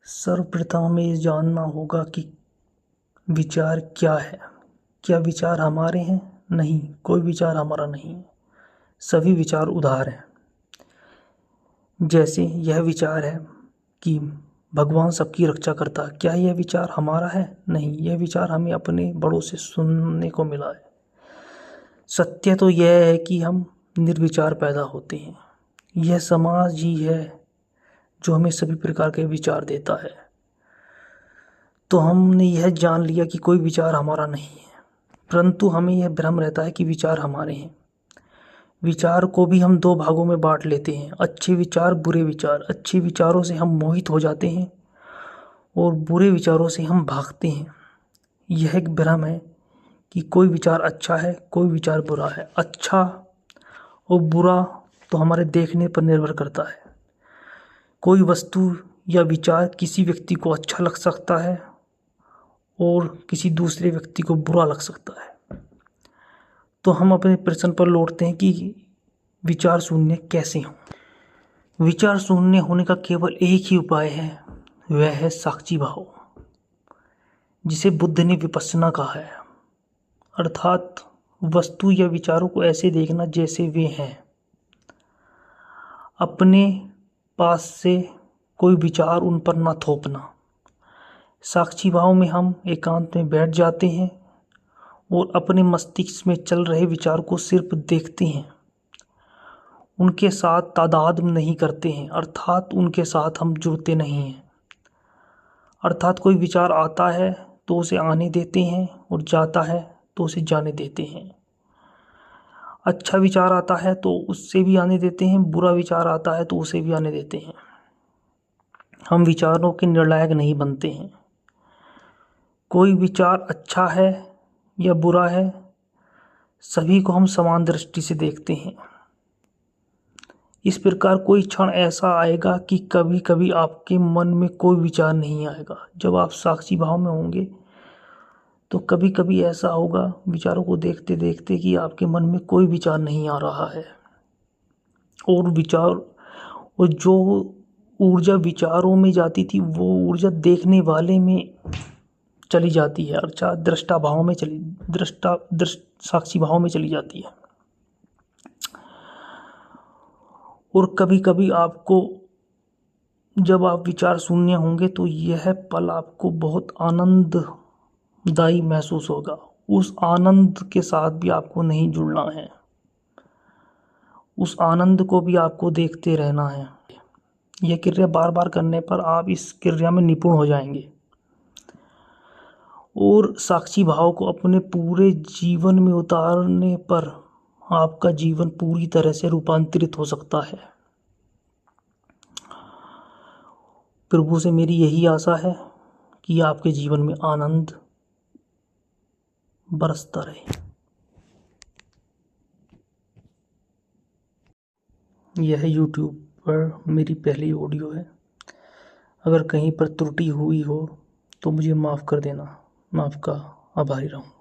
सर्वप्रथम हमें ये जानना होगा कि विचार क्या है। क्या विचार हमारे हैं? नहीं, कोई विचार हमारा नहीं है। सभी विचार उधार हैं। जैसे यह विचार है कि भगवान सबकी रक्षा करता है, क्या यह विचार हमारा है? नहीं, यह विचार हमें अपने बड़ों से सुनने को मिला है। सत्य तो यह है कि हम निर्विचार पैदा होते हैं। यह समाज ही है जो हमें सभी प्रकार के विचार देता है। तो हमने यह जान लिया कि कोई विचार हमारा नहीं है, परंतु हमें यह भ्रम रहता है कि विचार हमारे हैं। विचार को भी हम दो भागों में बांट लेते हैं, अच्छे विचार, बुरे विचार। अच्छे विचारों से हम मोहित हो जाते हैं और बुरे विचारों से हम भागते हैं। यह एक भ्रम है कि कोई विचार अच्छा है, कोई विचार बुरा है। अच्छा और बुरा तो हमारे देखने पर निर्भर करता है। कोई वस्तु या विचार किसी व्यक्ति को अच्छा लग सकता है और किसी दूसरे व्यक्ति को बुरा लग सकता है। तो हम अपने प्रश्न पर लौटते हैं कि विचार शून्य कैसे हों। विचार शून्य होने का केवल एक ही उपाय है, वह है साक्षी भाव, जिसे बुद्ध ने विपश्यना कहा है। अर्थात वस्तु या विचारों को ऐसे देखना जैसे वे हैं। अपने पास से कोई विचार उन पर ना थोपना। साक्षी भाव में हम एकांत में बैठ जाते हैं और अपने मस्तिष्क में चल रहे विचार को सिर्फ देखते हैं, उनके साथ तादाद नहीं करते हैं, अर्थात उनके साथ हम जुड़ते नहीं हैं। अर्थात कोई विचार आता है तो उसे आने देते हैं और जाता है तो उसे जाने देते हैं। अच्छा विचार आता है तो उससे भी आने देते हैं, बुरा विचार आता है तो उसे भी आने देते हैं। हम विचारों के निर्णायक नहीं बनते हैं। कोई विचार अच्छा है या बुरा है, सभी को हम समान दृष्टि से देखते हैं। इस प्रकार कोई क्षण ऐसा आएगा कि कभी कभी आपके मन में कोई विचार नहीं आएगा। जब आप साक्षी भाव में होंगे तो कभी कभी ऐसा होगा विचारों को देखते देखते कि आपके मन में कोई विचार नहीं आ रहा है, और जो ऊर्जा विचारों में जाती थी वो ऊर्जा देखने वाले में चली जाती है, अर्थात साक्षी भाव में चली जाती है। और कभी कभी आपको, जब आप विचार शून्य होंगे तो यह पल आपको बहुत आनंददायी महसूस होगा। उस आनंद के साथ भी आपको नहीं जुड़ना है, उस आनंद को भी आपको देखते रहना है। यह क्रिया बार बार करने पर आप इस क्रिया में निपुण हो जाएंगे और साक्षी भाव को अपने पूरे जीवन में उतारने पर आपका जीवन पूरी तरह से रूपांतरित हो सकता है। प्रभु से मेरी यही आशा है कि आपके जीवन में आनंद बरसता रहे। यह YouTube पर मेरी पहली ऑडियो है। अगर कहीं पर त्रुटि हुई हो तो मुझे माफ़ कर देना। मैं आपका आभारी रहूँगा।